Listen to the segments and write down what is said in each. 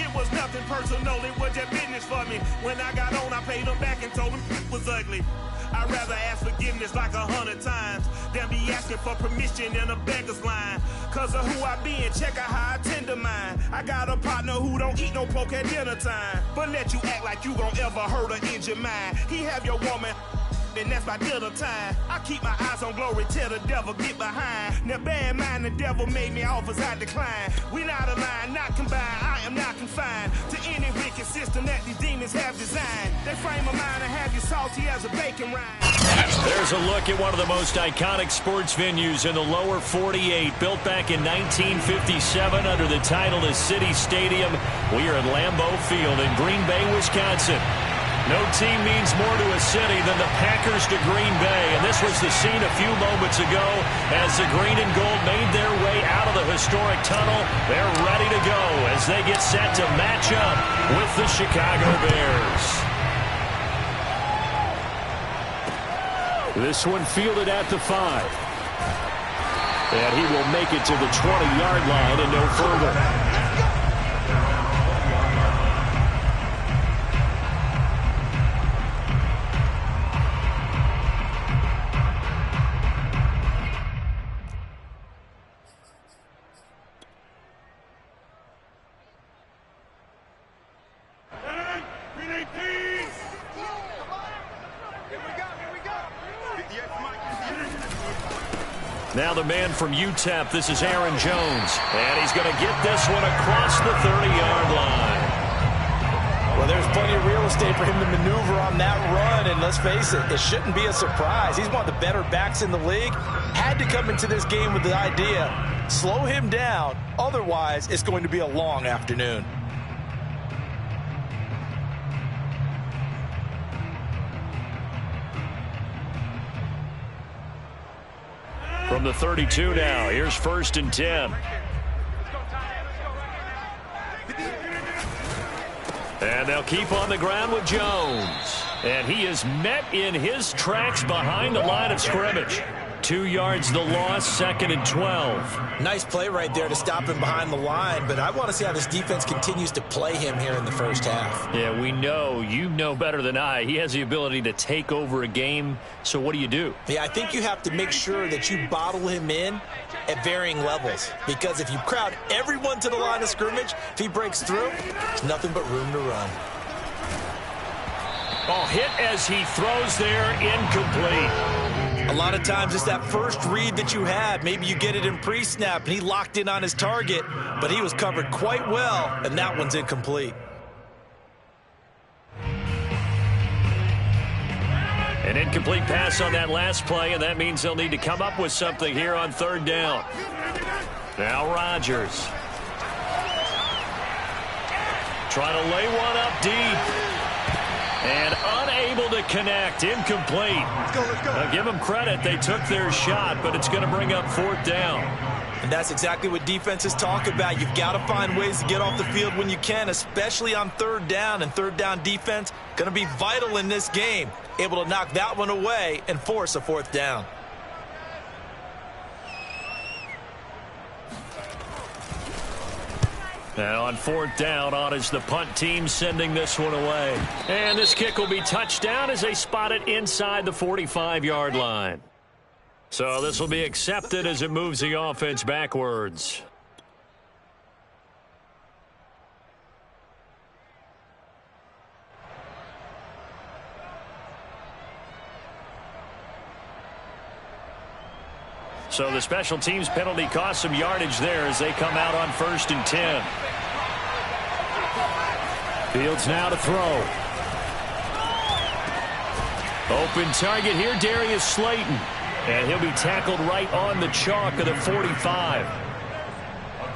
It was nothing personal, it was just business for me. When I got on, I paid them back and told them it was ugly. I'd rather ask forgiveness like 100 times than be asking for permission in a beggar's line. Cause of who I be and check out how I tend to mine. I got a partner who don't eat no pork at dinner time, but let you act like you gon' ever hurt or injure mine. He have your woman, and that's my dinner time. I keep my eyes on glory till the devil get behind. Now bear in mind the devil made me offers I decline. We not aligned, not combined, I am not confined to any wicked system that these demons have designed. They frame a mind and have you salty as a bacon rind. There's a look at one of the most iconic sports venues in the lower 48, built back in 1957 under the title of City Stadium. We are at Lambeau Field in Green Bay, Wisconsin. No team means more to a city than the Packers to Green Bay, and this was the scene a few moments ago as the green and gold made their way out of the historic tunnel. They're ready to go as they get set to match up with the Chicago Bears. This one fielded at the 5. And he will make it to the 20-yard line and no further. Now the man from UTEP, this is Aaron Jones. And he's going to get this one across the 30-yard line. Well, there's plenty of real estate for him to maneuver on that run. And let's face it, it shouldn't be a surprise. He's one of the better backs in the league. Had to come into this game with the idea, slow him down. Otherwise, it's going to be a long afternoon. From the 32 now, here's 1st and 10. And they'll keep on the ground with Jones. And he is met in his tracks behind the line of scrimmage. 2 yards the loss, 2nd and 12. Nice play right there to stop him behind the line, but I want to see how this defense continues to play him here in the first half. Yeah, we know, you know better than I, he has the ability to take over a game, so what do? Yeah, I think you have to make sure that you bottle him in at varying levels, because if you crowd everyone to the line of scrimmage, if he breaks through, there's nothing but room to run. Oh, hit as he throws there, incomplete. A lot of times it's that first read that you have. Maybe you get it in pre-snap, and he locked in on his target, but he was covered quite well, and that one's incomplete. An incomplete pass on that last play, and that means they'll need to come up with something here on 3rd down. Now Rodgers. Trying to lay one up deep. And unable to connect. Incomplete. Let's go. Now, give them credit. They took their shot, but it's going to bring up 4th down. And that's exactly what defenses talk about. You've got to find ways to get off the field when you can, especially on 3rd down. And 3rd down defense going to be vital in this game. Able to knock that one away and force a 4th down. Now on 4th down, on is the punt team sending this one away. And this kick will be touchdown as they spot it inside the 45-yard line. So this will be accepted as it moves the offense backwards. So the special teams penalty cost some yardage there as they come out on 1st and 10. Fields now to throw. Open target here, Darius Slayton. And he'll be tackled right on the chalk of the 45.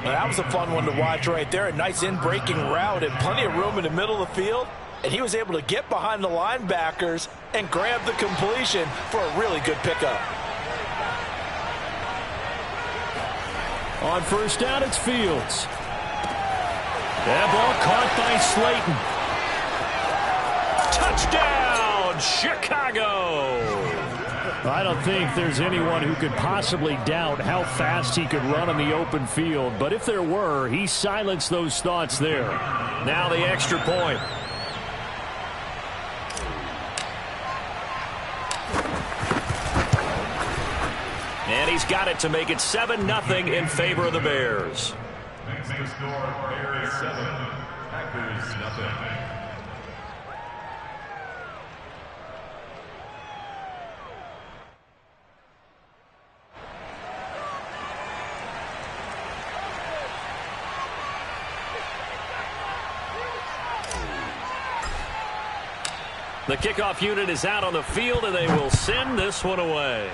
Now, that was a fun one to watch right there. A nice in-breaking route and plenty of room in the middle of the field. And he was able to get behind the linebackers and grab the completion for a really good pickup. On 1st down, it's Fields. That ball caught by Slayton. Touchdown, Chicago! I don't think there's anyone who could possibly doubt how fast he could run on the open field. But if there were, he silenced those thoughts there. Now the extra point. And he's got it to make it 7-0 in favor of the Bears. Next to score, Bears 7, Packers 0. The kickoff unit is out on the field, and they will send this one away.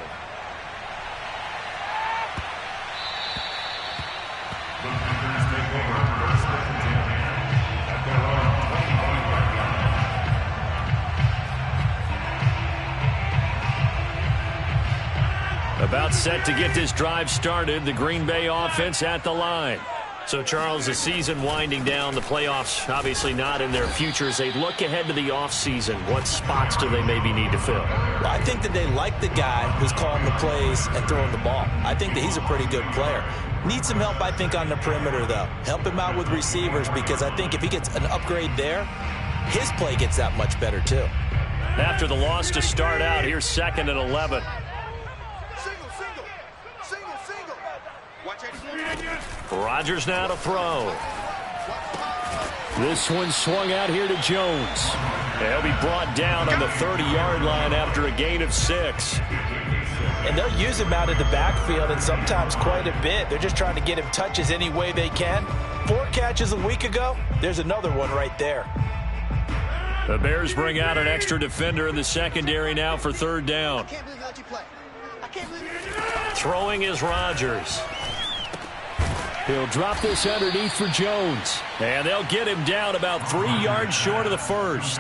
About set to get this drive started, the Green Bay offense at the line. So, Charles, the season winding down, the playoffs obviously not in their future. As they look ahead to the offseason, what spots do they maybe need to fill? Well, I think that they like the guy who's calling the plays and throwing the ball. I think that he's a pretty good player. Needs some help, I think, on the perimeter, though. Help him out with receivers, because I think if he gets an upgrade there, his play gets that much better, too. After the loss to start out, here's 2nd and 11. Rodgers now to throw. This one swung out here to Jones. He'll be brought down on the 30-yard line after a gain of 6. And they'll use him out in the backfield, and sometimes quite a bit. They're just trying to get him touches any way they can. 4 catches a week ago. There's another one right there. The Bears bring out an extra defender in the secondary now for 3rd down. I can't believe you let you play. I can't believe you. Throwing is Rodgers. He'll drop this underneath for Jones. And they'll get him down about 3 yards short of the first.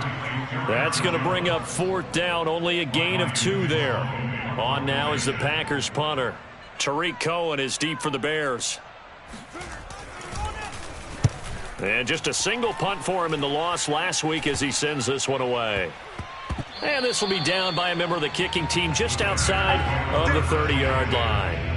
That's going to bring up 4th down. Only a gain of 2 there. On now is the Packers punter. Tariq Cohen is deep for the Bears. And just a single punt for him in the loss last week as he sends this one away. And this will be down by a member of the kicking team just outside of the 30-yard line.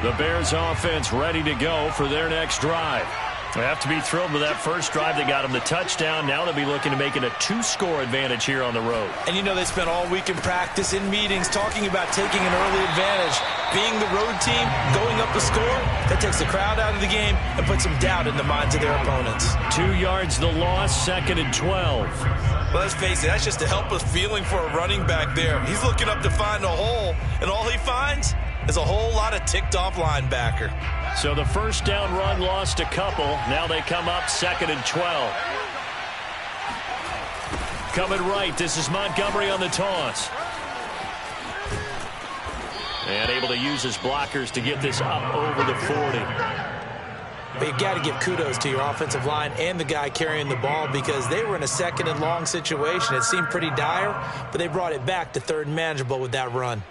The Bears offense ready to go for their next drive. They have to be thrilled with that first drive. They got them the touchdown. Now they'll be looking to make it a 2-score advantage here on the road. And you know they spent all week in practice, in meetings, talking about taking an early advantage. Being the road team, going up the score, that takes the crowd out of the game and puts some doubt in the minds of their opponents. 2 yards the loss, 2nd and 12. Well, let's face it, that's just a helpless feeling for a running back there. He's looking up to find a hole, and all he finds is a whole lot of ticked-off linebacker. So the first down run lost a couple. Now they come up 2nd and 12. Coming right, this is Montgomery on the toss. And able to use his blockers to get this up over the 40. But you got to give kudos to your offensive line and the guy carrying the ball, because they were in a 2nd and long situation. It seemed pretty dire, but they brought it back to 3rd and manageable with that run.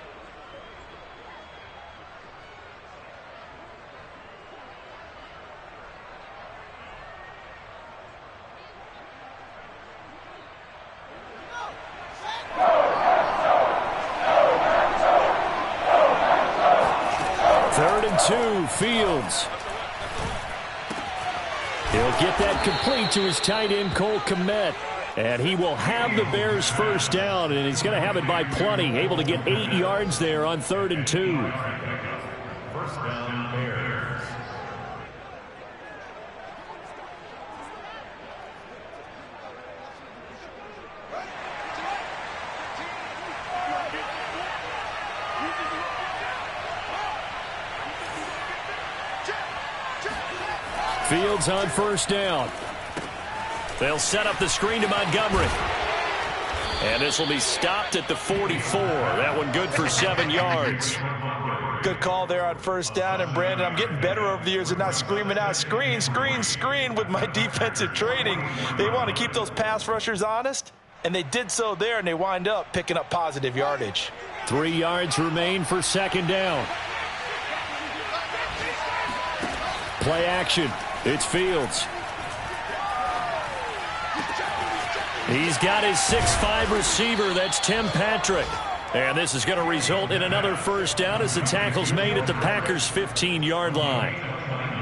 Fields. He'll get that complete to his tight end, Cole Kmet. And he will have the Bears first down, and he's going to have it by plenty. Able to get 8 yards there on 3rd and 2. First down, Bears. Fields on first down. They'll set up the screen to Montgomery. And this will be stopped at the 44. That one good for 7 yards. Good call there on first down. And, Brandon, I'm getting better over the years at not screaming out, screen, screen, screen with my defensive training. They want to keep those pass rushers honest. and they did so there, and they wind up picking up positive yardage. 3 yards remain for second down. Play action. It's Fields. He's got his 6'5" receiver. That's Tim Patrick. And this is going to result in another first down as the tackle's made at the Packers' 15-yard line.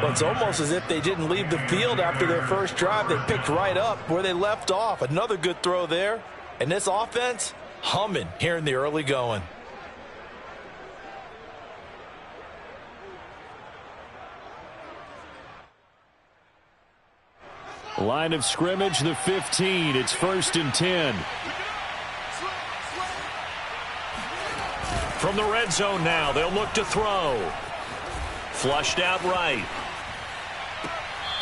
Well, it's almost as if they didn't leave the field after their first drive. They picked right up where they left off. Another good throw there. And this offense, humming here in the early going. Line of scrimmage, the 15. It's 1st and 10. From the red zone now, they'll look to throw. Flushed out right.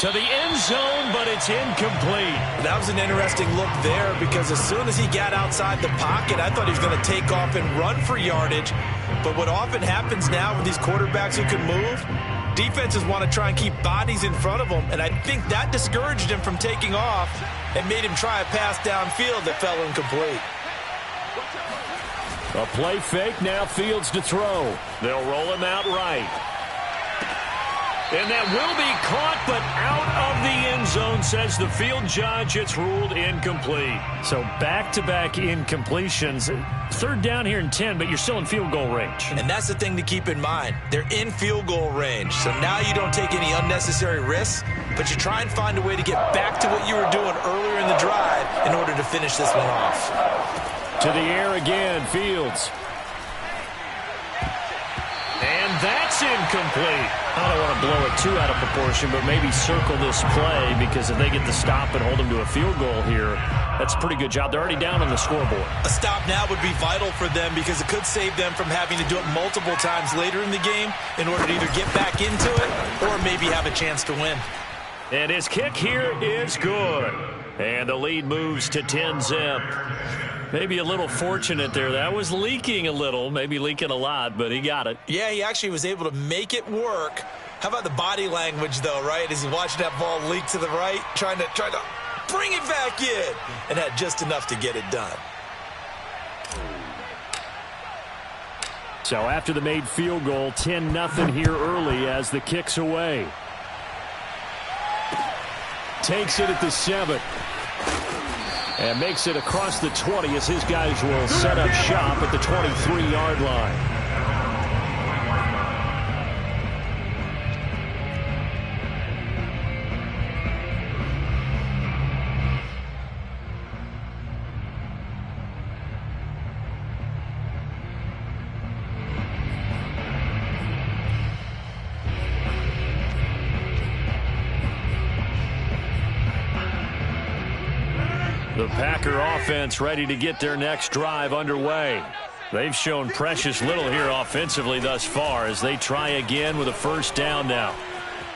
To the end zone, but it's incomplete. That was an interesting look there because as soon as he got outside the pocket, I thought he was going to take off and run for yardage. But what often happens now with these quarterbacks who can move, defenses want to try and keep bodies in front of them, and I think that discouraged him from taking off and made him try a pass downfield that fell incomplete. A play fake, now Fields to throw. They'll roll him out right. And that will be caught, but out of the end zone, says the field judge. It's ruled incomplete. So back-to-back incompletions. 3rd down here and 10, but you're still in field goal range. And that's the thing to keep in mind. They're in field goal range. So now you don't take any unnecessary risks, but you try and find a way to get back to what you were doing earlier in the drive in order to finish this one off. To the air again, Fields. And that's incomplete. I don't want to blow it too out of proportion, but maybe circle this play because if they get the stop and hold them to a field goal here, that's a pretty good job. They're already down on the scoreboard. A stop now would be vital for them because it could save them from having to do it multiple times later in the game in order to either get back into it or maybe have a chance to win. And his kick here is good. And the lead moves to 10-zip. Maybe a little fortunate there. That was leaking a little, maybe leaking a lot, but he got it. Yeah, he actually was able to make it work. How about the body language, though, right? As he watched that ball leak to the right, trying to bring it back in, and had just enough to get it done. So after the made field goal, 10-0 here early as the kick's away. Takes it at the 7. And makes it across the 20 as his guys will set up shop at the 23-yard line. The Packer offense ready to get their next drive underway. They've shown precious little here offensively thus far as they try again with a first down now.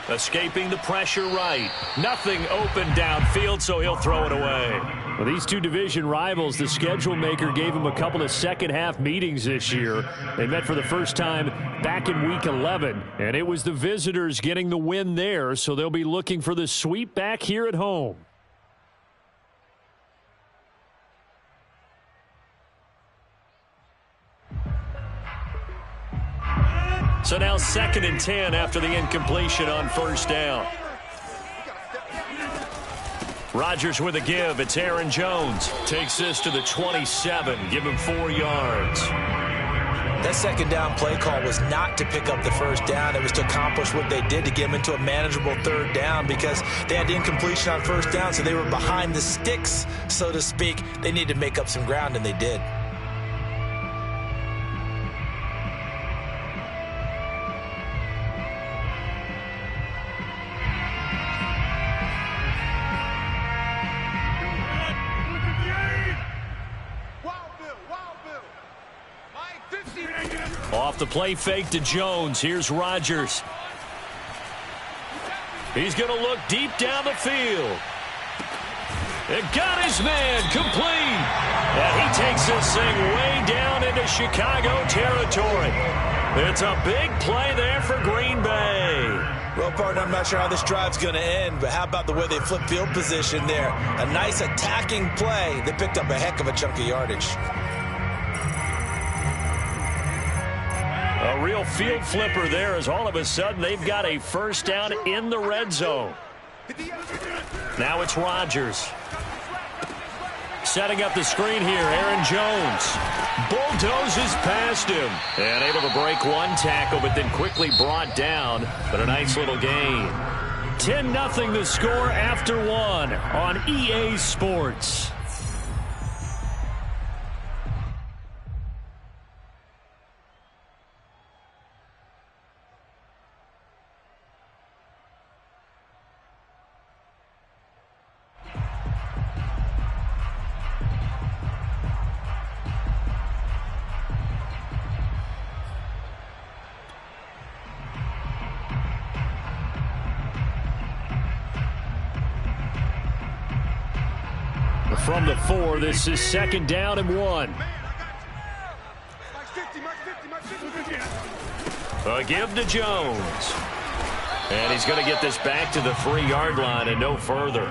Escaping the pressure right. Nothing open downfield, so he'll throw it away. Well, these two division rivals, the schedule maker gave them a couple of second-half meetings this year. They met for the first time back in Week 11, and it was the visitors getting the win there, so they'll be looking for the sweep back here at home. So now 2nd and 10 after the incompletion on first down. Rodgers with a give. It's Aaron Jones. Takes this to the 27. Give him 4 yards. That second down play call was not to pick up the first down. It was to accomplish what they did to get them into a manageable 3rd down because they had incompletion on first down, so they were behind the sticks, so to speak. They needed to make up some ground, and they did. Off the play fake to Jones. Here's Rodgers. He's going to look deep down the field. It got his man complete. And he takes this thing way down into Chicago territory. It's a big play there for Green Bay. Well, partner, I'm not sure how this drive's going to end, but how about the way they flip field position there? A nice attacking play. They picked up a heck of a chunk of yardage. A real field flipper there, as all of a sudden they've got a first down in the red zone. Now it's Rodgers. Setting up the screen here, Aaron Jones. Bulldozes past him. And able to break one tackle, but then quickly brought down. But a nice little gain. 10-0 the score after one on EA Sports. From the 4, this is 2nd down and 1. A give to Jones. And he's going to get this back to the 3-yard line and no further.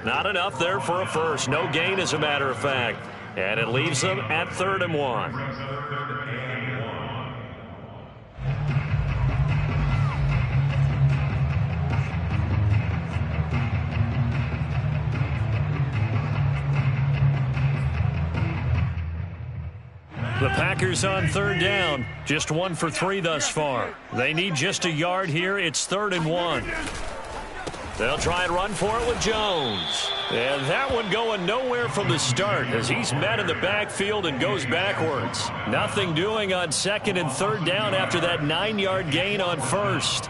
Not enough there for a first. No gain, as a matter of fact. And it leaves them at 3rd and 1. The Packers on 3rd down. Just 1 for 3 thus far. They need just a yard here. It's 3rd and 1. They'll try and run for it with Jones. And that one going nowhere from the start as he's met in the backfield and goes backwards. Nothing doing on 2nd and 3rd down after that 9-yard gain on 1st.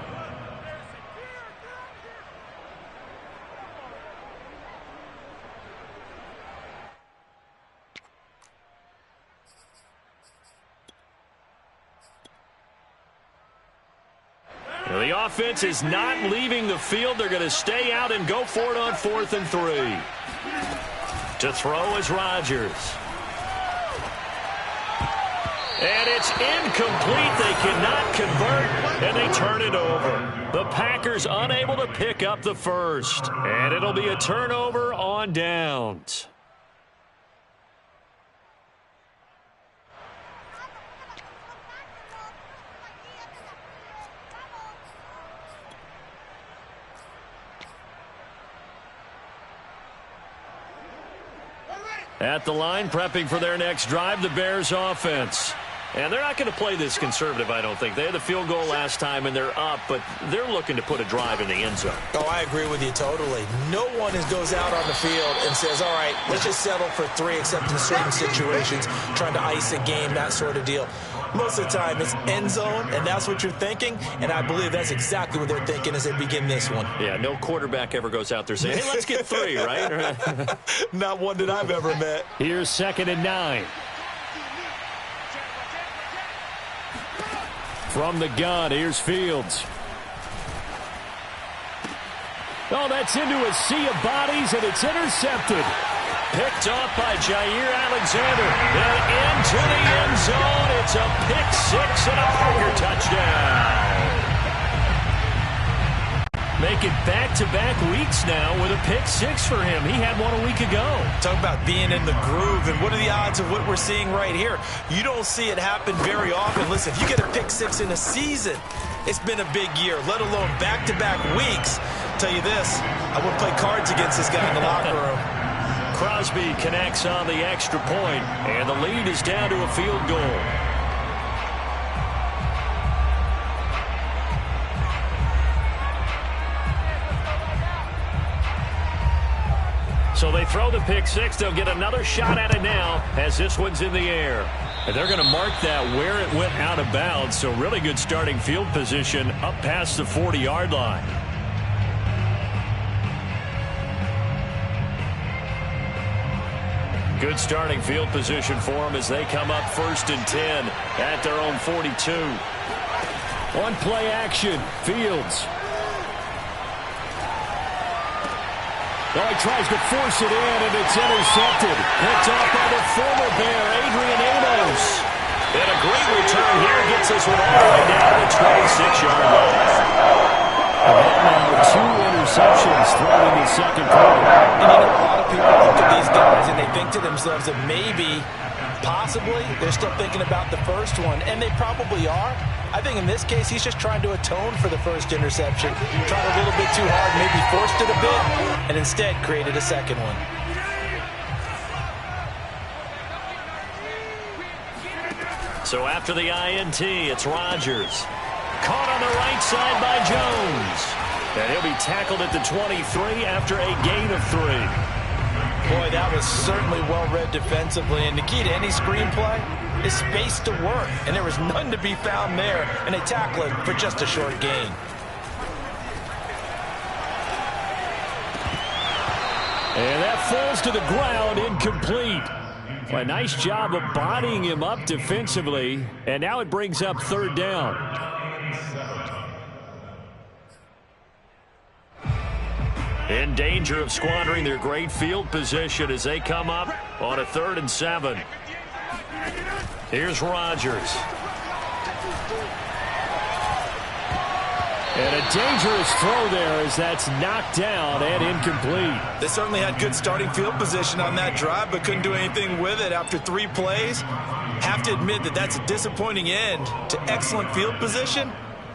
The offense is not leaving the field. They're going to stay out and go for it on 4th and 3. To throw is Rodgers. And it's incomplete. They cannot convert, and they turn it over. The Packers unable to pick up the first. And it'll be a turnover on downs. At the line, prepping for their next drive, the Bears offense. And they're not going to play this conservative, I don't think. They had the field goal last time, and they're up, but they're looking to put a drive in the end zone. Oh, I agree with you totally. No one goes out on the field and says, all right, let's just settle for 3, except in certain situations, trying to ice a game, that sort of deal. Most of the time, it's end zone, and that's what you're thinking, and I believe that's exactly what they're thinking as they begin this one. Yeah, no quarterback ever goes out there saying, hey, let's get 3, right? Not one that I've ever met. Here's 2nd and 9. From the gun, here's Fields. Oh, that's into a sea of bodies, and it's intercepted. Picked off by Jair Alexander. And into the end zone. It's a pick 6 and a Packer touchdown. Making back-to-back weeks now with a pick 6 for him. He had one a week ago. Talk about being in the groove, and what are the odds of what we're seeing right here? You don't see it happen very often. Listen, if you get a pick 6 in a season, it's been a big year, let alone back-to-back weeks. I'll tell you this, I wouldn't play cards against this guy in the locker room. Crosby connects on the extra point, and the lead is down to a field goal. So they throw the pick 6. They'll get another shot at it now as this one's in the air. And they're going to mark that where it went out of bounds. So really good starting field position up past the 40-yard line. Good starting field position for them as they come up 1st and 10 at their own 42. On play action, Fields. Oh, he tries to force it in, and it's intercepted. Picked off by the former Bear, Adrian Amos. And a great return here gets this one all the way down to the 26-yard line. now 2 interceptions thrown in the second quarter. And you know, a lot of people look at these guys and they think to themselves that maybe, possibly, they're still thinking about the first one, and they probably are. I think in this case, he's just trying to atone for the first interception. Tried a little bit too hard, maybe forced it a bit, and instead created a second one. So after the INT, it's Rodgers. Caught on the right side by Jones. And he'll be tackled at the 23 after a gain of 3. Boy, that was certainly well-read defensively. And the key to any screenplay is space to work. And there was none to be found there. And they tackle it for just a short gain. And that falls to the ground, incomplete. A nice job of bodying him up defensively. And now it brings up 3rd down. In danger of squandering their great field position as they come up on a 3rd and 7. Here's Rodgers. And a dangerous throw there as that's knocked down and incomplete. They certainly had good starting field position on that drive, but couldn't do anything with it after 3 plays. Have to admit that that's a disappointing end to excellent field position.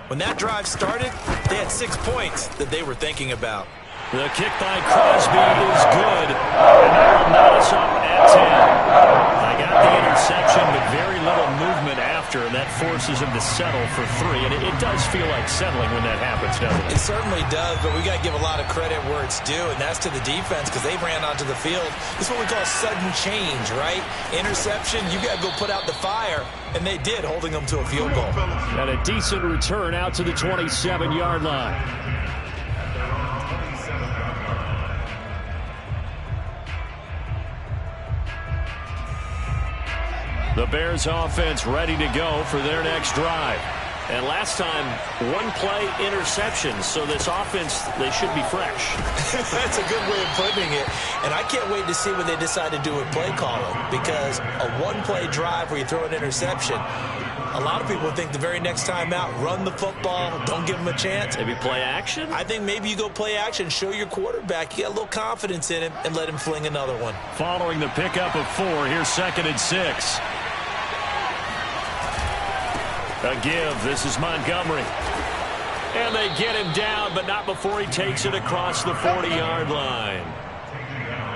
When that drive started, they had 6 points that they were thinking about. The kick by Crosby is good. And that will knot us up at 10. I got the interception, but very little movement after, and that forces him to settle for 3. And it does feel like settling when that happens, doesn't it? It certainly does, but we got to give a lot of credit where it's due, and that's to the defense because they ran onto the field. It's what we call sudden change, right? Interception, you got to go put out the fire, and they did, holding them to a field goal. And a decent return out to the 27-yard line. The Bears offense ready to go for their next drive. And last time, 1-play interceptions, so this offense, they should be fresh. That's a good way of putting it. And I can't wait to see what they decide to do with play calling, because a 1-play drive where you throw an interception, a lot of people think the very next time out, run the football, don't give them a chance. Maybe play action? I think maybe you go play action, show your quarterback, you got a little confidence in him, and let him fling another one. Following the pickup of 4, here's 2nd and 6. A give. This is Montgomery. And they get him down, but not before he takes it across the 40-yard line.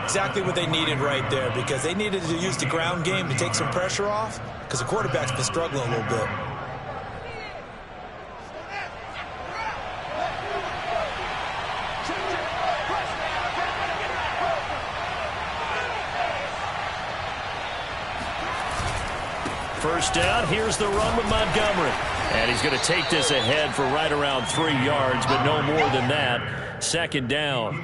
Exactly what they needed right there, because they needed to use the ground game to take some pressure off, because the quarterback's been struggling a little bit. First down, here's the run with Montgomery. And he's going to take this ahead for right around 3 yards, but no more than that. 2nd down.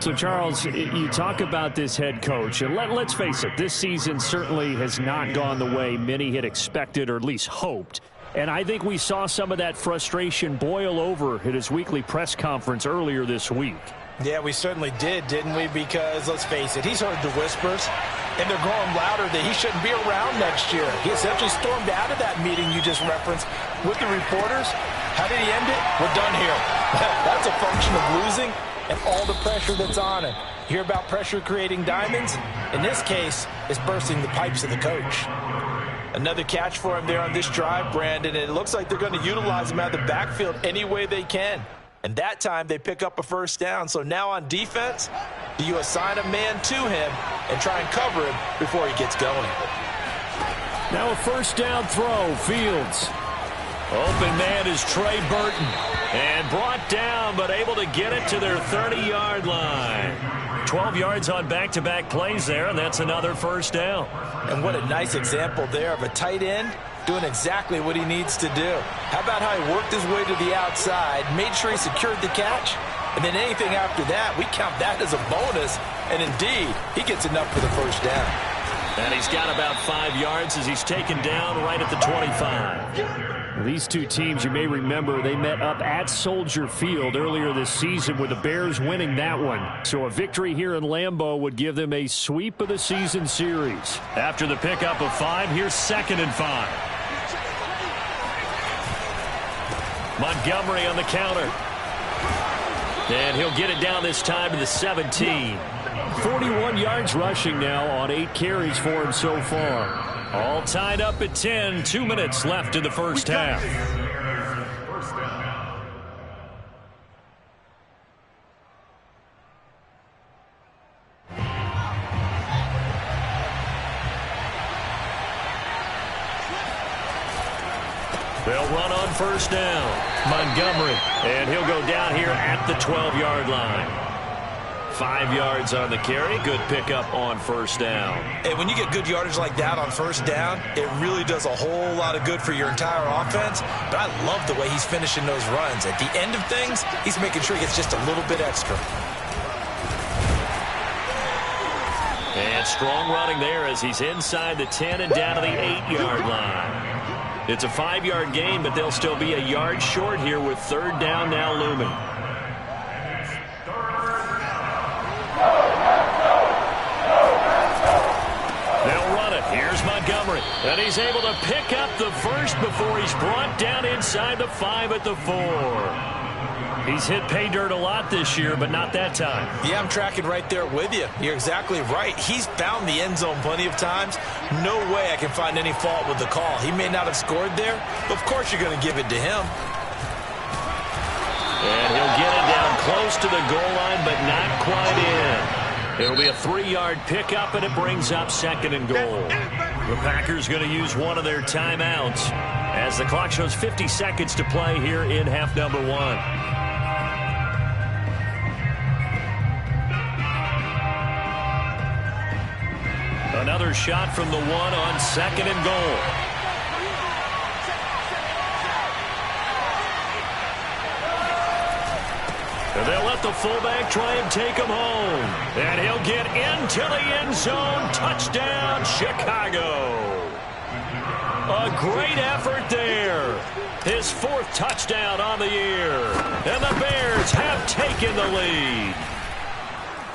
So, Charles, you talk about this head coach, and let's face it, this season certainly has not gone the way many had expected or at least hoped. And I think we saw some of that frustration boil over at his weekly press conference earlier this week. Yeah, we certainly did, didn't we? Because, let's face it, he's heard the whispers, and they're growing louder that he shouldn't be around next year. He essentially stormed out of that meeting you just referenced with the reporters. How did he end it? We're done here. That's a function of losing and all the pressure that's on him. Hear about pressure creating diamonds? In this case, it's bursting the pipes of the coach. Another catch for him there on this drive, Brandon, and it looks like they're going to utilize him out of the backfield any way they can. And that time they pick up a 1st down. So now on defense, do you assign a man to him and try and cover him before he gets going? Now a 1st down throw, Fields. Open man is Trey Burton. And brought down, but able to get it to their 30-yard line. 12 yards on back-to-back plays there, and that's another 1st down. And what a nice example there of a tight end doing exactly what he needs to do. How about how he worked his way to the outside, made sure he secured the catch, and then anything after that, we count that as a bonus. And indeed, he gets enough for the 1st down. And he's got about 5 yards as he's taken down right at the 25. These two teams, you may remember, they met up at Soldier Field earlier this season with the Bears winning that one. So a victory here in Lambeau would give them a sweep of the season series. After the pickup of 5, here's 2nd and 5. Montgomery on the counter. And he'll get it down this time to the 17. 41 yards rushing now on 8 carries for him so far. All tied up at 10. 2 minutes left in the first half. They'll run on first down. Montgomery. And he'll go down here at the 12-yard line. 5 yards on the carry. Good pickup on first down. And when you get good yardage like that on first down, it really does a whole lot of good for your entire offense. But I love the way he's finishing those runs. At the end of things, he's making sure he gets just a little bit extra. And strong running there as he's inside the 10 and down to the 8-yard line. It's a 5-yard gain, but they'll still be a yard short here with third down now looming. They'll run it. Here's Montgomery. And he's able to pick up the first before he's brought down inside the 5 at the 4. He's hit pay dirt a lot this year, but not that time. Yeah, I'm tracking right there with you. You're exactly right. He's found the end zone plenty of times. No way I can find any fault with the call. He may not have scored there, but of course you're going to give it to him. And he'll get it down close to the goal line, but not quite in. It'll be a 3-yard pickup, and it brings up 2nd and goal. The Packers going to use one of their timeouts as the clock shows 50 seconds to play here in half number 1. Another shot from the 1 on 2nd and goal. And they'll let the fullback try and take him home. And he'll get into the end zone. Touchdown, Chicago. A great effort there. His 4th touchdown on the year. And the Bears have taken the lead.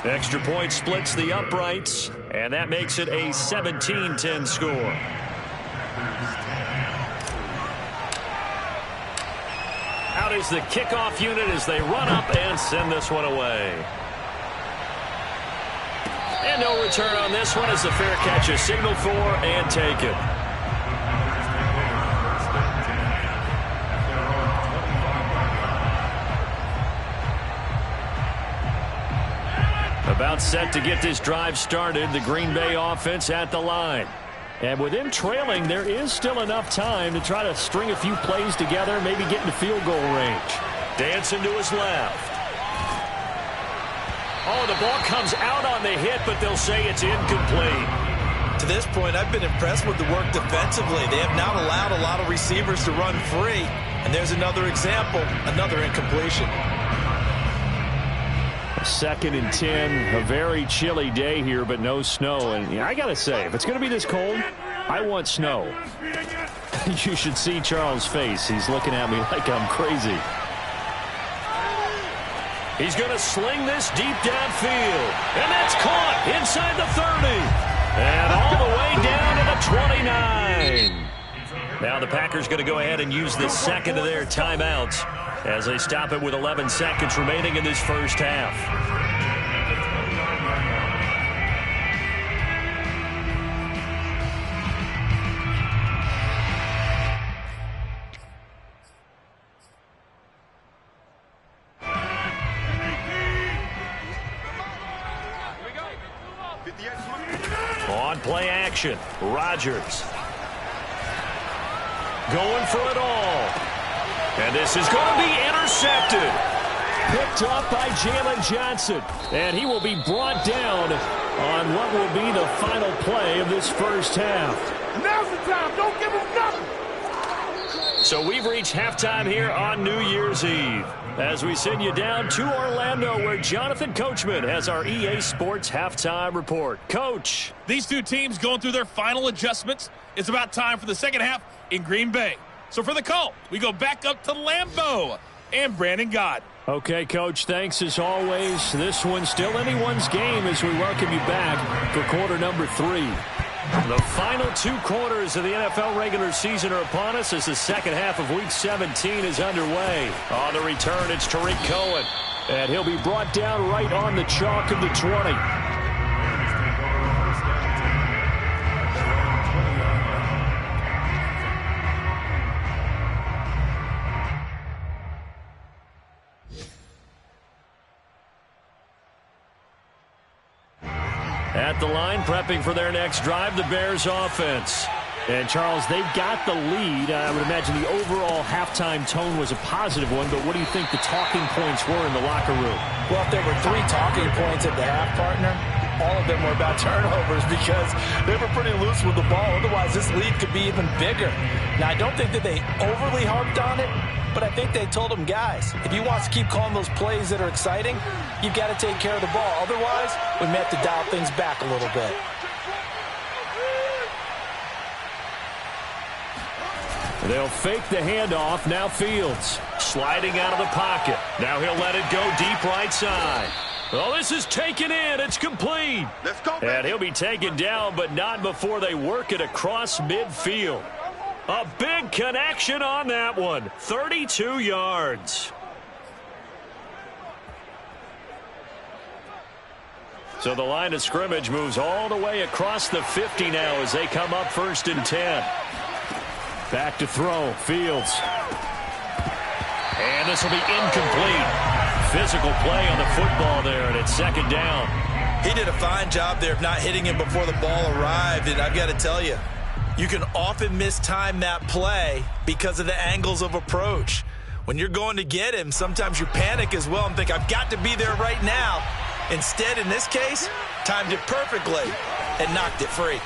Extra point splits the uprights, and that makes it a 17-10 score. Out is the kickoff unit as they run up and send this one away. And no return on this one as the fair catch is signaled for and taken. About set to get this drive started. The Green Bay offense at the line. And with him trailing, there is still enough time to try to string a few plays together, maybe get into field goal range. Dancing to his left. Oh, the ball comes out on the hit, but they'll say it's incomplete. To this point, I've been impressed with the work defensively. They have not allowed a lot of receivers to run free. And there's another example, another incompletion. 2nd and 10, a very chilly day here, but no snow. And I got to say, if it's going to be this cold, I want snow. You should see Charles' face. He's looking at me like I'm crazy. He's going to sling this deep downfield. And that's caught inside the 30. And all the way down to the 29. Now the Packers going to go ahead and use the 2nd of their timeouts as they stop it with 11 seconds remaining in this first half. On play action, Rodgers. Going for it all. And this is going to be intercepted. Picked up by Jalen Johnson. And he will be brought down on what will be the final play of this first half. Now's the time. Don't give him nothing. So we've reached halftime here on New Year's Eve as we send you down to Orlando where Jonathan Coachman has our EA Sports halftime report. Coach. These two teams going through their final adjustments. It's about time for the second half in Green Bay. So for the call, we go back up to Lambeau and Brandon Gott. Okay, Coach, thanks as always. This one's still anyone's game as we welcome you back for quarter number 3. The final 2 quarters of the NFL regular season are upon us as the second half of Week 17 is underway. On the return, it's Tariq Cohen. And he'll be brought down right on the chalk of the 20. At the line, prepping for their next drive, the Bears offense. And, Charles, they've got the lead. I would imagine the overall halftime tone was a positive one, but what do you think the talking points were in the locker room? Well, if there were 3 talking points at the half, partner, all of them were about turnovers because they were pretty loose with the ball. Otherwise, this lead could be even bigger. Now, I don't think that they overly harped on it, but I think they told them, guys, if you want to keep calling those plays that are exciting, you've got to take care of the ball. Otherwise, we may have to dial things back a little bit. They'll fake the handoff. Now Fields sliding out of the pocket. Now he'll let it go deep right side. Oh, this is taken in. It's complete. Let's go, baby. And he'll be taken down, but not before they work it across midfield. A big connection on that one. 32 yards. So the line of scrimmage moves all the way across the 50 now as they come up 1st and 10. Back to throw. Fields. And this will be incomplete. Physical play on the football there, and it's 2nd down. He did a fine job there of not hitting him before the ball arrived, and I've got to tell you, you can often mistime that play because of the angles of approach. When you're going to get him, sometimes you panic as well and think, I've got to be there right now. Instead, in this case, timed it perfectly and knocked it free.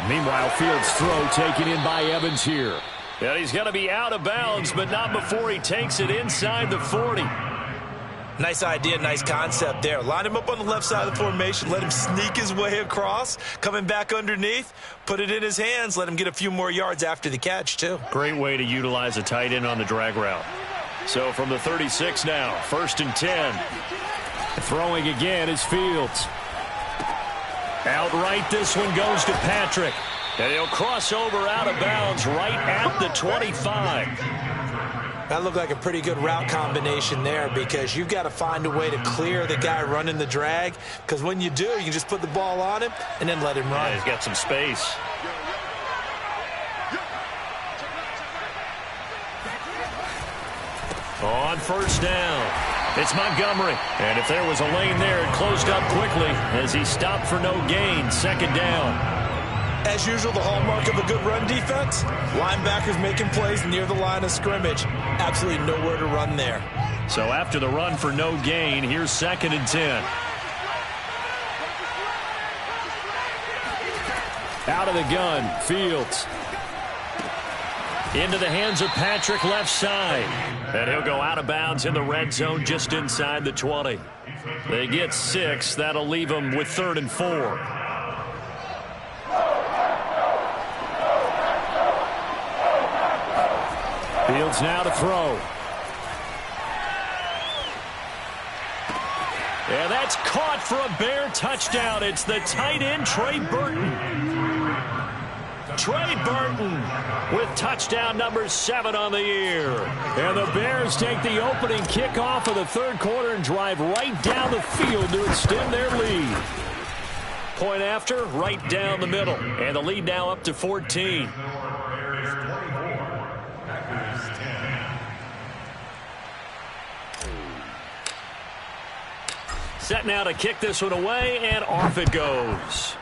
Meanwhile, Fields' throw taken in by Evans here. And he's going to be out of bounds, but not before he takes it inside the 40. Nice idea, nice concept there. Line him up on the left side of the formation, let him sneak his way across, coming back underneath, put it in his hands, let him get a few more yards after the catch, too. Great way to utilize a tight end on the drag route. So from the 36 now, 1st and 10. Throwing again is Fields. Outright, this one goes to Patrick. And he'll cross over out of bounds right at the 25. That looked like a pretty good route combination there because you've got to find a way to clear the guy running the drag, because when you do, you can just put the ball on him and then let him run. Yeah, he's got some space. On 1st down. It's Montgomery. And if there was a lane there, it closed up quickly as he stopped for no gain. 2nd down. As usual, the hallmark of a good run defense, linebackers making plays near the line of scrimmage. Absolutely nowhere to run there. So after the run for no gain, here's 2nd and 10. Out of the gun, Fields. Into the hands of Patrick left side. And he'll go out of bounds in the red zone just inside the 20. They get 6. That'll leave them with 3rd and 4. Fields now to throw. And that's caught for a Bear touchdown. It's the tight end, Trey Burton. Trey Burton with touchdown number 7 on the year. And the Bears take the opening kickoff of the 3rd quarter and drive right down the field to extend their lead. Point after, right down the middle. And the lead now up to 14. Set now to kick this one away, and off it goes.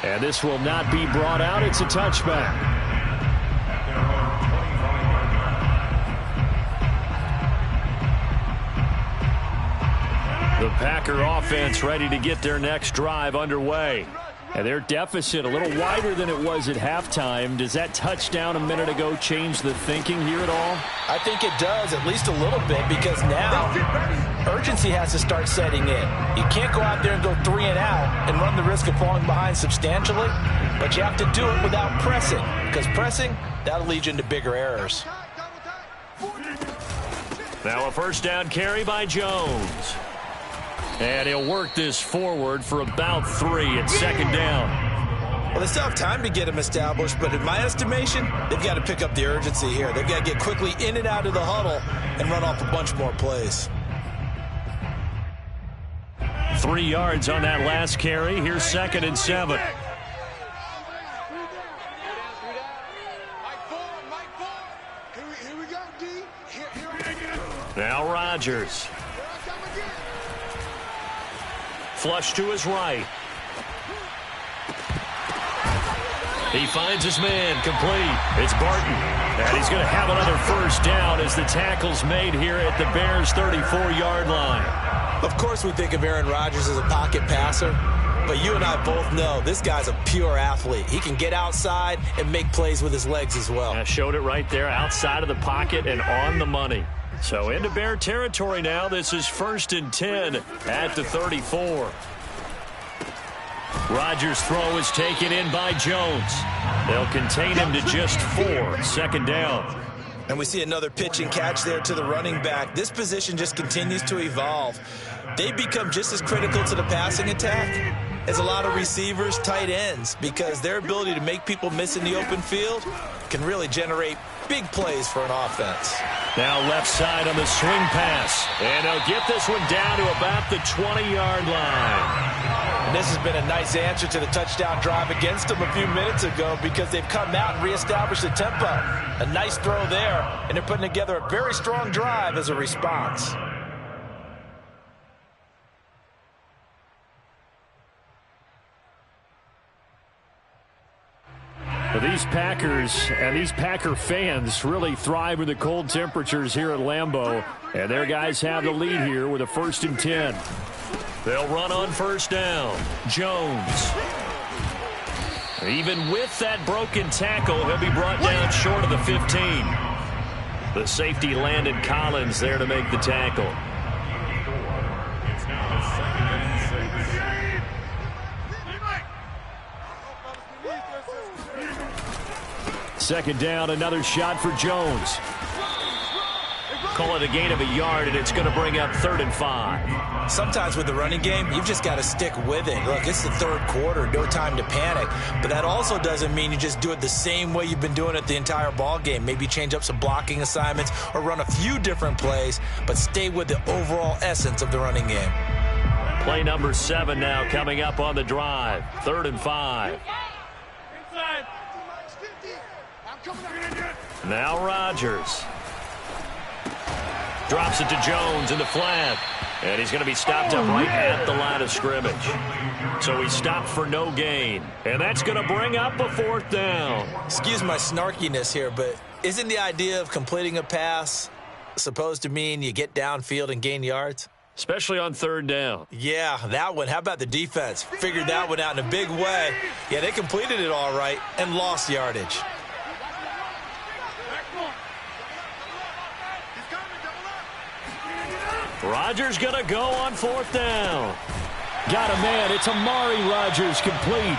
And this will not be brought out. It's a touchback. The Packer offense ready to get their next drive underway. And their deficit a little wider than it was at halftime. Does that touchdown a minute ago change the thinking here at all? I think it does, at least a little bit, because now urgency has to start setting in. You can't go out there and go 3 and out and run the risk of falling behind substantially, but you have to do it without pressing, because pressing, that'll lead you into bigger errors. Now a first down carry by Jones. And he'll work this forward for about 3 at second down. Well, they still have time to get him established, but in my estimation, they've got to pick up the urgency here. They've got to get quickly in and out of the huddle and run off a bunch more plays. 3 yards on that last carry. Here's 2nd and 7. Now Rodgers. Flush to his right. He finds his man, complete. It's Barton. And he's going to have another first down as the tackle's made here at the Bears' 34-yard line. Of course we think of Aaron Rodgers as a pocket passer, but you and I both know this guy's a pure athlete. He can get outside and make plays with his legs as well. I showed it right there, outside of the pocket and on the money. So into Bear territory now. This is 1st and 10 at the 34. Rodgers' throw is taken in by Jones. They'll contain him to just 4, 2nd down. And we see another pitch and catch there to the running back. This position just continues to evolve. They become just as critical to the passing attack as a lot of receivers, tight ends, because their ability to make people miss in the open field can really generate big plays for an offense. Now left side on the swing pass. And they'll get this one down to about the 20-yard line. And this has been a nice answer to the touchdown drive against them a few minutes ago because they've come out and reestablished the tempo. A nice throw there, and they're putting together a very strong drive as a response. Well, these Packers and these Packer fans really thrive with the cold temperatures here at Lambeau. And their guys have the lead here with a 1st and 10. They'll run on first down. Jones. Even with that broken tackle, he'll be brought down short of the 15. The safety Landon Collins there to make the tackle. It's now 2nd and 6. Second down, another shot for Jones. Call it a gain of a yard, and it's going to bring up 3rd and 5. Sometimes with the running game, you've just got to stick with it. Look, it's the 3rd quarter, no time to panic. But that also doesn't mean you just do it the same way you've been doing it the entire ball game. Maybe change up some blocking assignments or run a few different plays, but stay with the overall essence of the running game. Play number 7 now coming up on the drive. 3rd and 5. Now Rodgers. Drops it to Jones in the flat. And he's going to be stopped up right at the line of scrimmage. So he stopped for no gain. And that's going to bring up a 4th down. Excuse my snarkiness here, but isn't the idea of completing a pass supposed to mean you get downfield and gain yards? Especially on 3rd down. Yeah, that one. How about the defense? Figured that one out in a big way. Yeah, they completed it all right and lost yardage. Rodgers going to go on 4th down. Got a man. It's Amari Rodgers complete.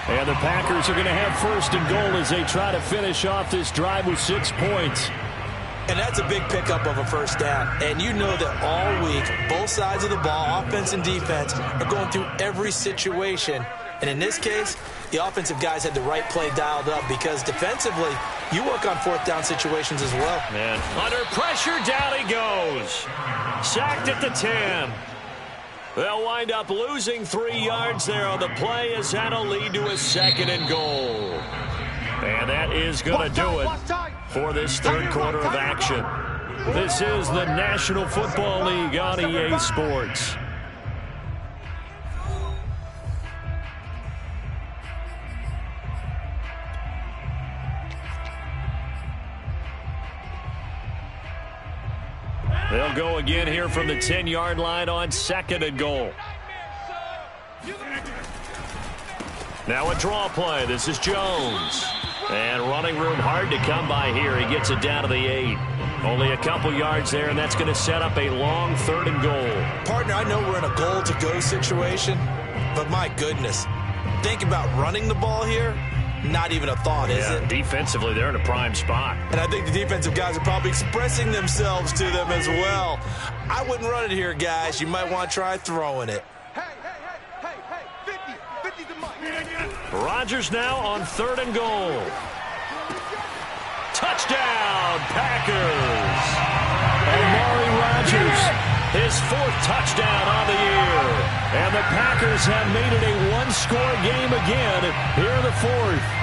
And the Packers are going to have 1st and goal as they try to finish off this drive with 6 points. And that's a big pickup of a first down. And you know that all week, both sides of the ball, offense and defense, are going through every situation. And in this case, the offensive guys had the right play dialed up because defensively, you work on 4th down situations as well. And under pressure, down he goes. Sacked at the 10. They'll wind up losing 3 yards there on the play as that'll lead to a 2nd and goal. And that is going to do it for this 3rd quarter of action. This is the National Football League on EA Sports. They'll go again here from the 10-yard line on 2nd and goal. Now a draw play. This is Jones. And running room hard to come by here. He gets it down to the 8. Only a couple yards there, and that's going to set up a long 3rd and goal. Partner, I know we're in a goal-to-go situation, but my goodness, think about running the ball here. not even a thought, is it? Defensively, they're in a prime spot. And I think the defensive guys are probably expressing themselves to them as well. I wouldn't run it here, guys. You might want to try throwing it. Hey, 50 the mic. Rodgers now on 3rd and goal. Touchdown, Packers. Amari Rodgers, his 4th touchdown on the year. And the Packers have made it a one-score game again here in the 4th.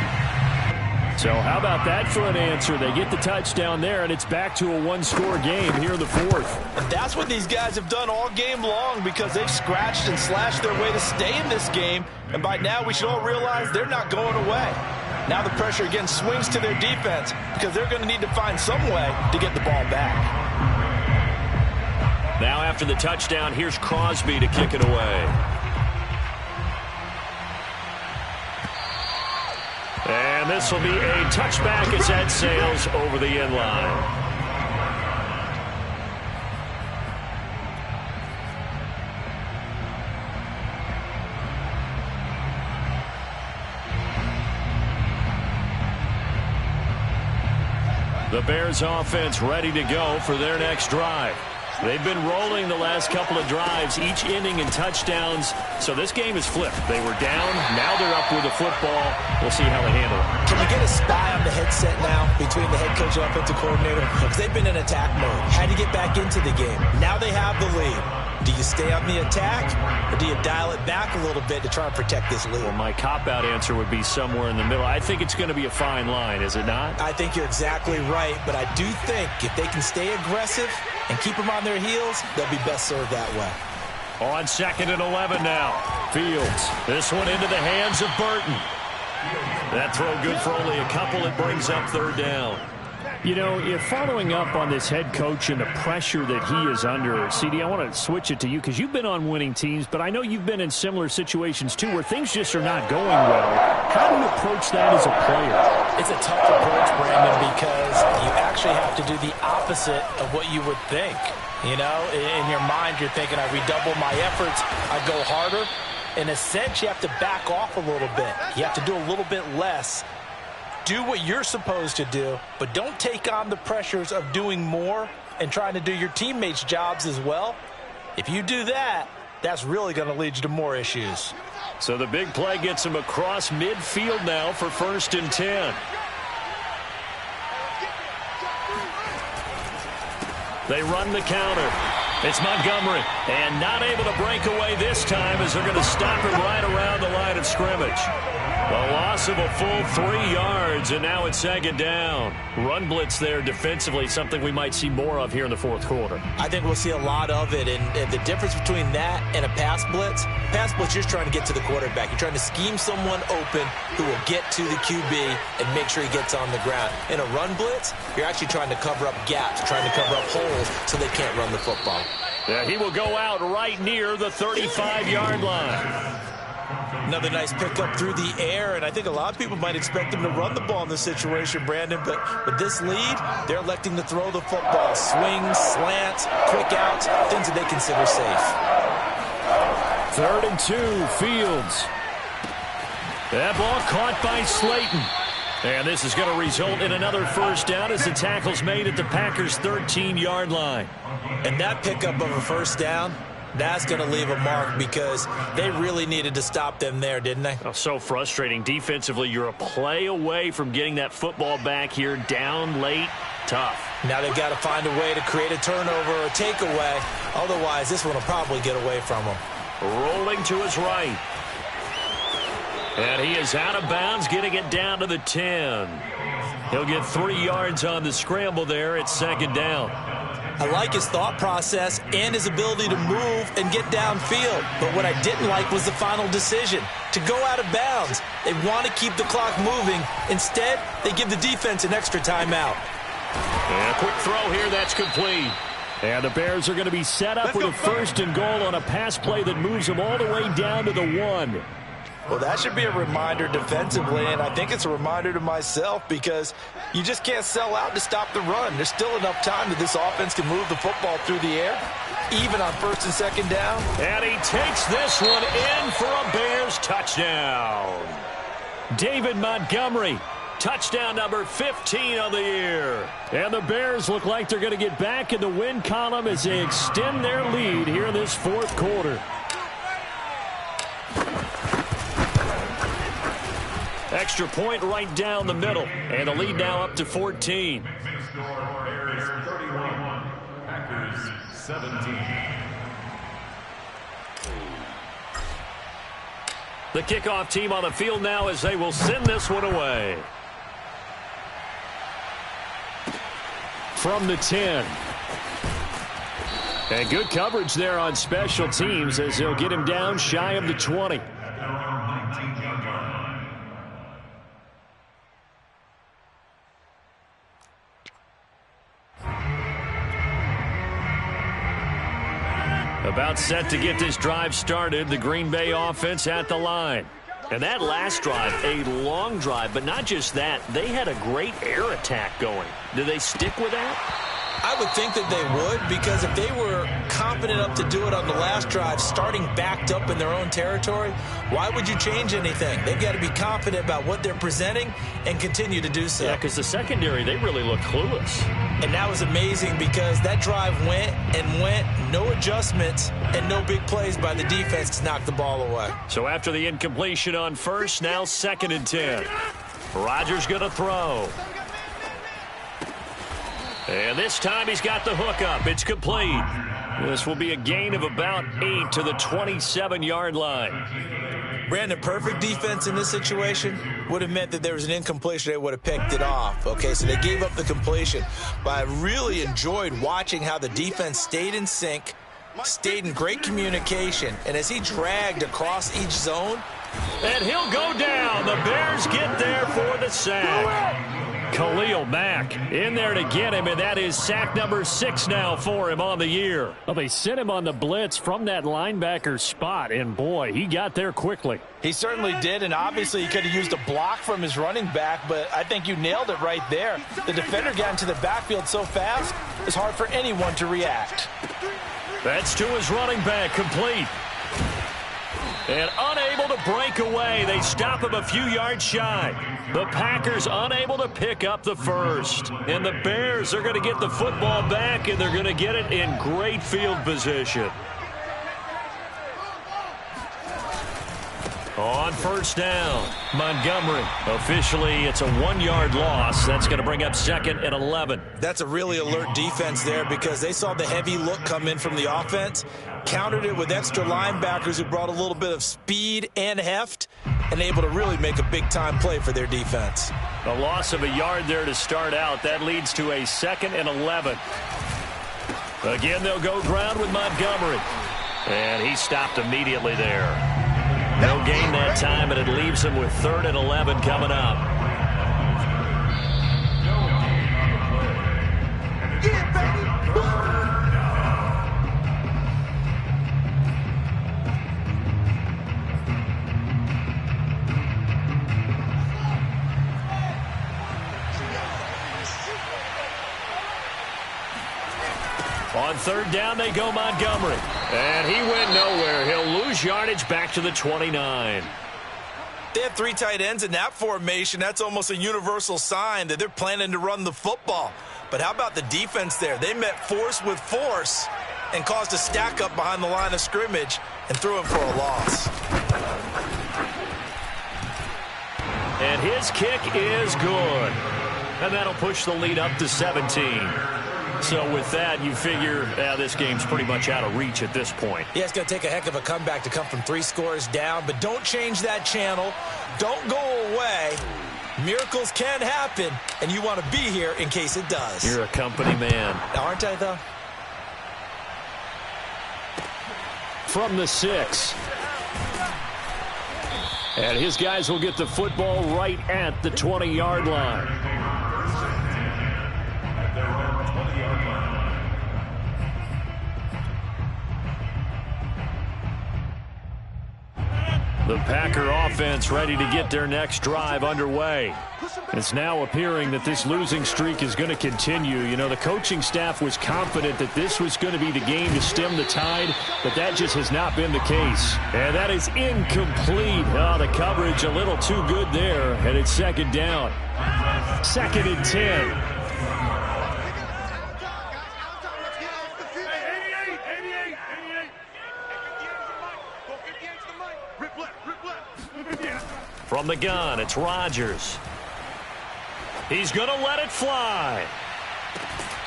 So how about that for an answer? They get the touchdown there, and it's back to a one-score game here in the 4th. And that's what these guys have done all game long because they've scratched and slashed their way to stay in this game. And by now, we should all realize they're not going away. Now the pressure again swings to their defense because they're going to need to find some way to get the ball back. Now after the touchdown, here's Crosby to kick it away. And this will be a touchback as that sails over the end line. The Bears offense ready to go for their next drive. They've been rolling the last couple of drives, each ending in touchdowns. So this game is flipped. They were down. Now they're up with the football. We'll see how they handle it. Can we get a spy on the headset now between the head coach and offensive coordinator? Because they've been in attack mode. Had to get back into the game. Now they have the lead. Do you stay on the attack, or do you dial it back a little bit to try and protect this lead? Well, my cop-out answer would be somewhere in the middle. I think it's going to be a fine line, is it not? I think you're exactly right, but I do think if they can stay aggressive and keep them on their heels, they'll be best served that way. On 2nd and 11 now. Fields. This one into the hands of Burton. That throw good for only a couple. It brings up 3rd down. You know, you're following up on this head coach and the pressure that he is under. CD, I want to switch it to you because you've been on winning teams, but I know you've been in similar situations too where things just are not going well. How do you approach that as a player? It's a tough approach, Brandon, because you actually have to do the opposite of what you would think. You know, in your mind, you're thinking, I redouble my efforts, I go harder. In a sense, you have to back off a little bit. You have to do a little bit less. Do what you're supposed to do, but don't take on the pressures of doing more and trying to do your teammates' jobs as well. If you do that, that's really going to lead you to more issues. So the big play gets him across midfield now for 1st and 10. They run the counter. It's Montgomery, and not able to break away this time as they're going to stop him right around the line of scrimmage. A loss of a full 3 yards, and now it's 2nd down. Run blitz there defensively, something we might see more of here in the 4th quarter. I think we'll see a lot of it, and the difference between that and a pass blitz, you're trying to get to the quarterback. You're trying to scheme someone open who will get to the QB and make sure he gets on the ground. In a run blitz, you're actually trying to cover up gaps, trying to cover up holes so they can't run the football. Yeah, he will go out right near the 35-yard line. Another nice pickup through the air, and I think a lot of people might expect him to run the ball in this situation, Brandon, but with this lead, they're electing to throw the football. Swings, slants, quick outs, things that they consider safe. 3rd and 2, Fields. That ball caught by Slayton. And this is going to result in another 1st down as the tackle's made at the Packers' 13-yard line. And that pickup of a 1st down, that's going to leave a mark because they really needed to stop them there, didn't they? Oh, so frustrating. Defensively, you're a play away from getting that football back here, down late, tough. Now they've got to find a way to create a turnover or a takeaway. Otherwise, this one will probably get away from them. Rolling to his right. And he is out of bounds, getting it down to the 10. He'll get 3 yards on the scramble there at 2nd down. I like his thought process and his ability to move and get downfield. But what I didn't like was the final decision, to go out of bounds. They want to keep the clock moving. Instead, they give the defense an extra timeout. And a quick throw here, that's complete. And the Bears are going to be set up with a 1st and goal on a pass play that moves them all the way down to the 1. Well, that should be a reminder defensively, and I think it's a reminder to myself because you just can't sell out to stop the run. There's still enough time that this offense can move the football through the air, even on 1st and 2nd down. And he takes this one in for a Bears touchdown. David Montgomery. Touchdown number 15 on the year. And the Bears look like they're going to get back in the win column as they extend their lead here in this fourth quarter. Extra point right down the middle. And the lead now up to 14. Bears 31, Packers 17. The kickoff team on the field now as they will send this one away. From the 10. And good coverage there on special teams as they'll get him down shy of the 20. About set to get this drive started, the Green Bay offense at the line. And that last drive, a long drive, but not just that, they had a great air attack going. Do they stick with that? I would think that they would, because if they were confident enough to do it on the last drive, starting backed up in their own territory, why would you change anything? They've got to be confident about what they're presenting and continue to do so. Yeah, because the secondary, they really look clueless. And that was amazing because that drive went and went, no adjustments and no big plays by the defense to knock the ball away. So after the incompletion on first, now 2nd and 10. Rodgers going to throw. And this time he's got the hook up. It's complete. This will be a gain of about 8 to the 27-yard line. Brandon, perfect defense in this situation would have meant that there was an incompletion. They would have picked it off. Okay, so they gave up the completion. But I really enjoyed watching how the defense stayed in sync, stayed in great communication, and as he dragged across each zone. And he'll go down. The Bears get there for the sack. Khalil Mack in there to get him, and that is sack number 6 now for him on the year. Well, they sent him on the blitz from that linebacker spot, and boy, he got there quickly. He certainly did, and obviously he could have used a block from his running back, but I think you nailed it right there. The defender got into the backfield so fast, it's hard for anyone to react. That's to his running back, complete. And unable to break away. They stop him a few yards shy. The Packers unable to pick up the first. And the Bears are going to get the football back, and they're going to get it in great field position. On first down, Montgomery. Officially, it's a 1-yard loss. That's going to bring up 2nd and 11. That's a really alert defense there because they saw the heavy look come in from the offense, countered it with extra linebackers who brought a little bit of speed and heft, and able to really make a big-time play for their defense. A loss of a yard there to start out. That leads to a 2nd and 11. Again, they'll go ground with Montgomery. And he stopped immediately there. No gain that time, and it leaves him with 3rd and 11 coming up. Yeah, baby. On 3rd down, they go Montgomery. And he went nowhere. He'll lose yardage back to the 29. They have 3 tight ends in that formation. That's almost a universal sign that they're planning to run the football. But how about the defense there? They met force with force and caused a stack up behind the line of scrimmage and threw him for a loss. And his kick is good. And that'll push the lead up to 17. So with that, you figure this game's pretty much out of reach at this point. Yeah, it's going to take a heck of a comeback to come from 3 scores down, but don't change that channel. Don't go away. Miracles can happen, and you want to be here in case it does. You're a company man. Aren't I, though? From the 6. And his guys will get the football right at the 20-yard line. The Packer offense ready to get their next drive underway. It's now appearing that this losing streak is going to continue. You know, the coaching staff was confident that this was going to be the game to stem the tide, but that just has not been the case. And that is incomplete. Oh, the coverage a little too good there, and it's second down. 2nd and 10. From the gun, it's Rodgers. He's going to let it fly.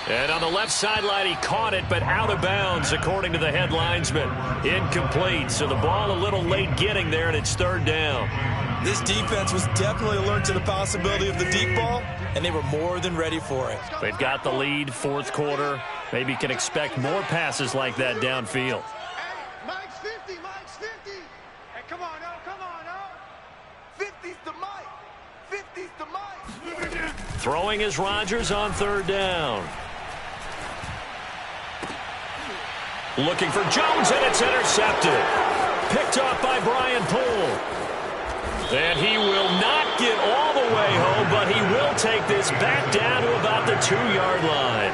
And on the left sideline, he caught it, but out of bounds, according to the head linesman. Incomplete, so the ball a little late getting there, and it's 3rd down. This defense was definitely alert to the possibility of the deep ball, and they were more than ready for it. They've got the lead, 4th quarter. Maybe can expect more passes like that downfield. Hey, Mike's 50, Mike's 50. Hey, come on, now, come on, now. 50's to Mike. 50's to Mike. Throwing is Rodgers on 3rd down. Looking for Jones, and it's intercepted. Picked off by Brian Poole. And he will not get all the way home, but he will take this back down to about the 2-yard line.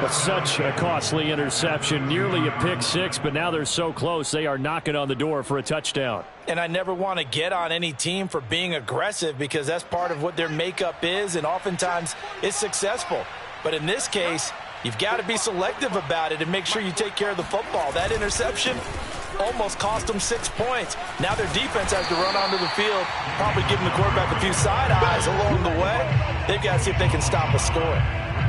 But such a costly interception, nearly a pick six, but now they're so close they are knocking on the door for a touchdown. And I never want to get on any team for being aggressive because that's part of what their makeup is, and oftentimes it's successful. But in this case, you've got to be selective about it and make sure you take care of the football. That interception almost cost them 6 points. Now their defense has to run onto the field, probably giving the quarterback a few side eyes along the way. They've got to see if they can stop a score.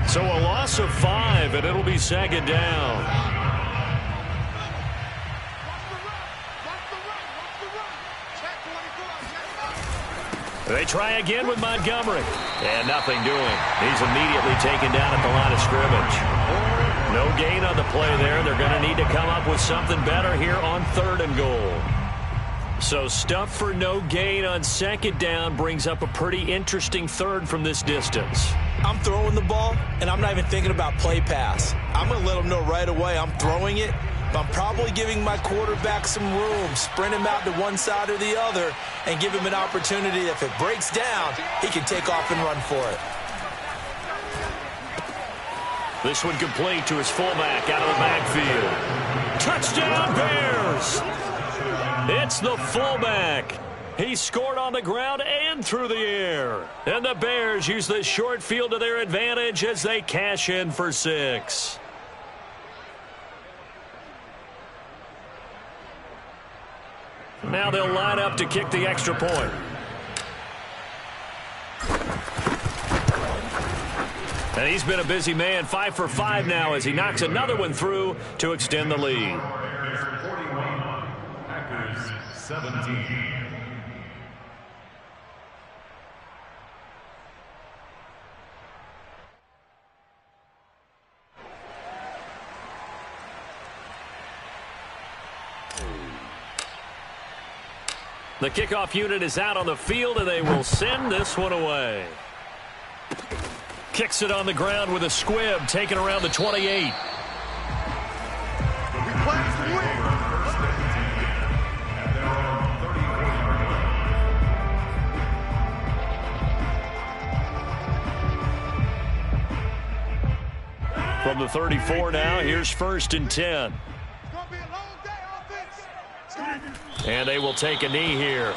So a loss of 5, and it'll be 2nd down. They try again with Montgomery. And nothing doing. He's immediately taken down at the line of scrimmage. No gain on the play there. They're going to need to come up with something better here on 3rd and goal. So stuff for no gain on 2nd down brings up a pretty interesting 3rd from this distance. I'm throwing the ball, and I'm not even thinking about play pass. I'm going to let them know right away I'm throwing it, but I'm probably giving my quarterback some room, sprint him out to one side or the other, and give him an opportunity. If it breaks down, he can take off and run for it. This one complete to his fullback out of the backfield. Touchdown, Bears! It's the fullback. He scored on the ground and through the air. And the Bears use this short field to their advantage as they cash in for 6. Now they'll line up to kick the extra point. And he's been a busy man, 5 for 5 now as he knocks another one through to extend the lead. Packers 17. The kickoff unit is out on the field, and they will send this one away. Kicks it on the ground with a squib, taken around the 28. From the 34 now, here's 1st and 10. And they will take a knee here.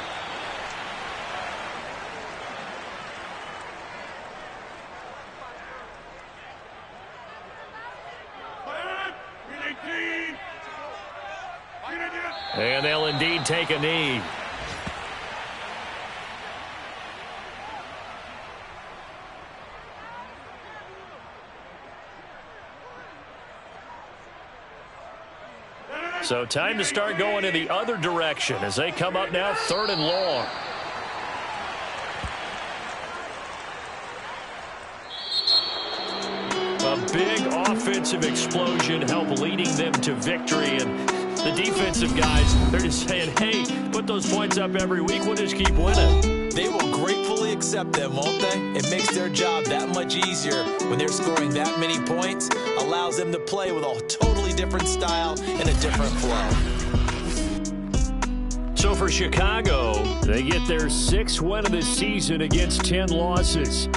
And they'll indeed take a knee. So time to start going in the other direction as they come up now 3rd and long. A big offensive explosion helped leading them to victory, and the defensive guys, they're just saying, hey, put those points up every week, we'll just keep winning. They will gratefully accept them, won't they? It makes their job that much easier when they're scoring that many points, allows them to play with a totally different style and a different flow. So for Chicago, they get their 6th win of the season against 10 losses.